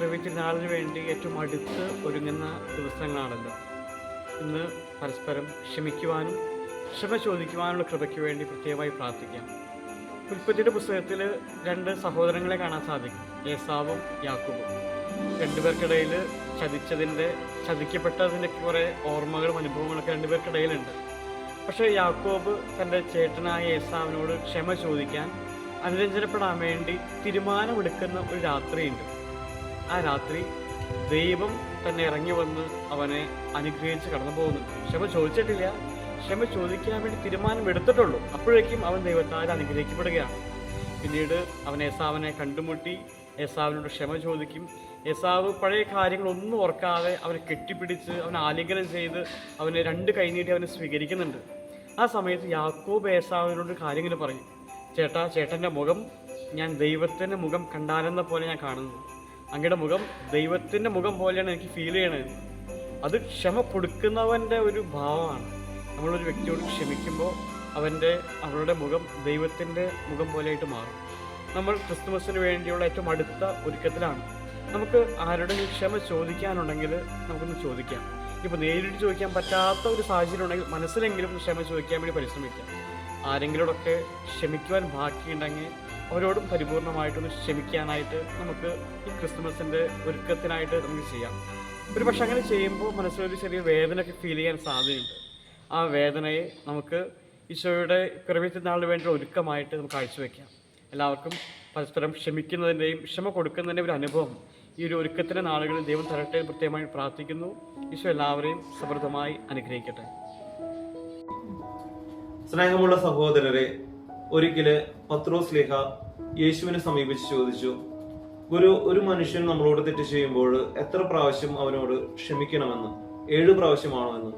പിറവിത്തിരുന്നാളിന് വേണ്ടി ഏറ്റവും അടുത്ത് ഒരുങ്ങുന്ന ദിവസങ്ങളാണല്ലോ. ഇന്ന് പരസ്പരം ക്ഷമിക്കുവാനും ക്ഷമ ചോദിക്കുവാനുള്ള കൃപയ്ക്ക് വേണ്ടി പ്രത്യേകമായി പ്രാർത്ഥിക്കാം. ഉൽപ്പത്തിയുടെ പുസ്തകത്തിൽ 2 സഹോദരങ്ങളെ കാണാൻ സാധിക്കും, ഏസാവും യാക്കോബും. രണ്ടുപേർക്കിടയിൽ ചതിക്കപ്പെട്ടതിൻ്റെ കുറേ ഓർമ്മകളും അനുഭവങ്ങളൊക്കെ രണ്ടുപേർക്കിടയിലുണ്ട്. പക്ഷേ യാക്കോബ് തൻ്റെ ചേട്ടനായ ഏസാവിനോട് ക്ഷമ ചോദിക്കാൻ, അനുരഞ്ജനപ്പെടാൻ വേണ്ടി തീരുമാനമെടുക്കുന്ന ഒരു രാത്രിയുണ്ട്. ആ രാത്രി ദൈവം തന്നെ ഇറങ്ങി വന്ന് അവനെ അനുഗ്രഹിച്ച് കടന്നു പോകുന്നുണ്ട്. ക്ഷമ ചോദിച്ചിട്ടില്ല, ക്ഷമ ചോദിക്കാൻ വേണ്ടി തീരുമാനമെടുത്തിട്ടുള്ളൂ. അപ്പോഴേക്കും അവൻ ദൈവത്താൽ അനുഗ്രഹിക്കപ്പെടുകയാണ്. പിന്നീട് അവൻ ഏസാവിനെ കണ്ടുമുട്ടി ഏസാവിനോട് ക്ഷമ ചോദിക്കും. ഏസാവ് പഴയ കാര്യങ്ങളൊന്നും ഓർക്കാതെ അവനെ കെട്ടിപ്പിടിച്ച് അവനെ ആലിംഗനം ചെയ്ത് അവനെ 2 കൈ നീട്ടി അവനെ സ്വീകരിക്കുന്നുണ്ട്. ആ സമയത്ത് യാക്കോബ് ഏസാവിനോട് കാര്യങ്ങൾ പറയും, ചേട്ടൻ്റെ മുഖം ഞാൻ ദൈവത്തിൻ്റെ മുഖം കണ്ടാലെന്ന പോലെ ഞാൻ കാണുന്നത്. അങ്ങയുടെ മുഖം ദൈവത്തിൻ്റെ മുഖം പോലെയാണ് എനിക്ക് ഫീൽ ചെയ്യണത്. അത് ക്ഷമ കൊടുക്കുന്നവൻ്റെ ഒരു ഭാവമാണ്. നമ്മളൊരു വ്യക്തിയോട് ക്ഷമിക്കുമ്പോൾ അവളുടെ മുഖം ദൈവത്തിൻ്റെ മുഖം പോലെയായിട്ട് മാറും. നമ്മൾ ക്രിസ്തുമസിന് വേണ്ടിയുള്ള ഏറ്റവും അടുത്ത ഒരുക്കത്തിലാണ്. നമുക്ക് ആരുടെയും ക്ഷമ ചോദിക്കാനുണ്ടെങ്കിൽ നമുക്കൊന്ന് ചോദിക്കാം. ഇപ്പോൾ നേരിട്ട് ചോദിക്കാൻ പറ്റാത്ത ഒരു സാഹചര്യം ഉണ്ടെങ്കിൽ മനസ്സിലെങ്കിലും ക്ഷമ ചോദിക്കാൻ വേണ്ടി പരിശ്രമിക്കാം. ആരെങ്കിലോടൊക്കെ ക്ഷമിക്കുവാൻ ബാക്കിയുണ്ടെങ്കിൽ അവരോടും പരിപൂർണമായിട്ടൊന്ന് ക്ഷമിക്കാനായിട്ട് നമുക്ക് ഈ ക്രിസ്തുമസിൻ്റെ ഒരുക്കത്തിനായിട്ട് നമുക്ക് ചെയ്യാം. ഒരു പക്ഷെ അങ്ങനെ ചെയ്യുമ്പോൾ മനസ്സിലൊരു ചെറിയ വേദനയൊക്കെ ഫീൽ ചെയ്യാൻ സാധ്യതയുണ്ട്. ആ വേദനയെ നമുക്ക് ഈശോയുടെ പിറവിത്തിരുന്നാളിന് വേണ്ടിയുള്ള ഒരുക്കമായിട്ട് നമുക്ക് കാഴ്ചവെക്കാം. എല്ലാവർക്കും പരസ്പരം ക്ഷമിക്കുന്നതിൻ്റെയും ക്ഷമ കൊടുക്കുന്നതിൻ്റെയും ഒരു അനുഭവം ഈ ഒരു ഒരുക്കത്തിൻ്റെ നാളുകളിൽ ദൈവം തരട്ടെ പ്രത്യേകമായി പ്രാർത്ഥിക്കുന്നു. ഈശോ എല്ലാവരെയും സമൃദ്ധമായി അനുഗ്രഹിക്കട്ടെ. സ്നേഹമുള്ള സഹോദരരെ, ഒരിക്കല് പത്രോസ് ശ്ലീഹ യേശുവിനെ സമീപിച്ച് ചോദിച്ചു, ഗുരു, ഒരു മനുഷ്യൻ നമ്മളോട് തെറ്റ് ചെയ്യുമ്പോൾ എത്ര പ്രാവശ്യം അവനോട് ക്ഷമിക്കണമെന്ന്? 7 പ്രാവശ്യമാണോ എന്ന്?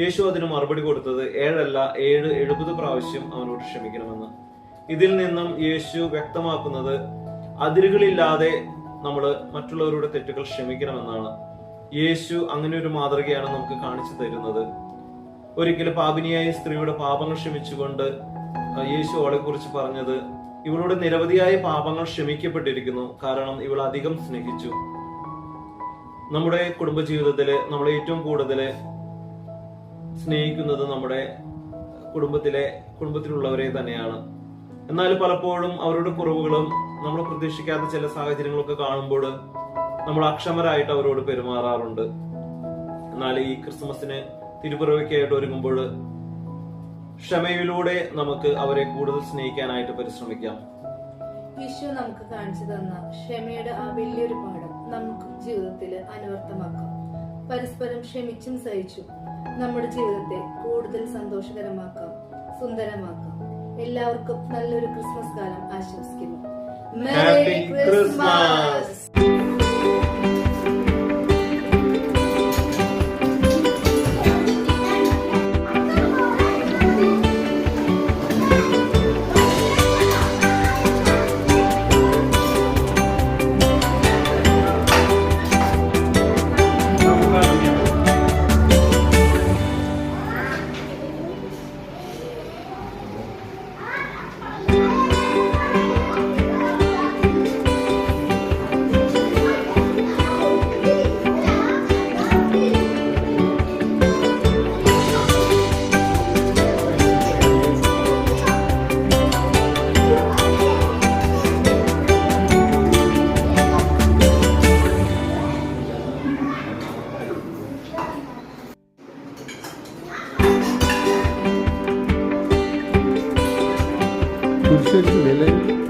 യേശു അതിന് മറുപടി കൊടുത്തത് 7 അല്ല 70 പ്രാവശ്യം അവനോട് ക്ഷമിക്കണമെന്ന്. ഇതിൽ നിന്നും യേശു വ്യക്തമാക്കുന്നത് അതിരുകളില്ലാതെ നമ്മൾ മറ്റുള്ളവരുടെ തെറ്റുകൾ ക്ഷമിക്കണമെന്നാണ്. യേശു അങ്ങനെ ഒരു മാതൃകയാണ് നമുക്ക് കാണിച്ചു തരുന്നത്. ഒരിക്കലും പാപിനിയായ സ്ത്രീയുടെ പാപങ്ങൾ ക്ഷമിച്ചുകൊണ്ട് യേശു അവളെ കുറിച്ച് പറഞ്ഞത്, ഇവളുടെ നിരവധിയായ പാപങ്ങൾ ക്ഷമിക്കപ്പെട്ടിരിക്കുന്നു, കാരണം ഇവൾ അധികം സ്നേഹിച്ചു. നമ്മുടെ കുടുംബജീവിതത്തില് നമ്മളെ ഏറ്റവും കൂടുതൽ സ്നേഹിക്കുന്നത് നമ്മുടെ കുടുംബത്തിലുള്ളവരെ തന്നെയാണ്. എന്നാൽ പലപ്പോഴും അവരുടെ കുറവുകളും നമ്മൾ പ്രതീക്ഷിക്കാത്ത ചില സാഹചര്യങ്ങളൊക്കെ കാണുമ്പോൾ നമ്മൾ അക്ഷമരായിട്ട് അവരോട് പെരുമാറാറുണ്ട്. എന്നാൽ ഈ ക്രിസ്മസിന് തിരുപ്പിറവിക്കായിട്ട് ഒരുങ്ങുമ്പോൾ ക്ഷമയിലൂടെ നമുക്ക് അവരെ കൂടുതൽ സ്നേഹിക്കാനായിട്ട് പരിശ്രമിക്കാം. ഈശോ നമുക്ക് കാണിച്ചു തന്ന ക്ഷമയുടെ ആ വലിയൊരു പാഠം നമുക്ക് ജീവിതത്തിൽ അനുവർത്തമാക്കാം. പരസ്പരം ക്ഷമിച്ചും സഹിച്ചും നമ്മുടെ ജീവിതത്തെ കൂടുതൽ സന്തോഷകരമാക്കാം, സുന്ദരമാക്കാം. എല്ലാവർക്കും നല്ലൊരു ക്രിസ്മസ് കാലം ആശംസിക്കുന്നു. Merry Christmas! Kurşun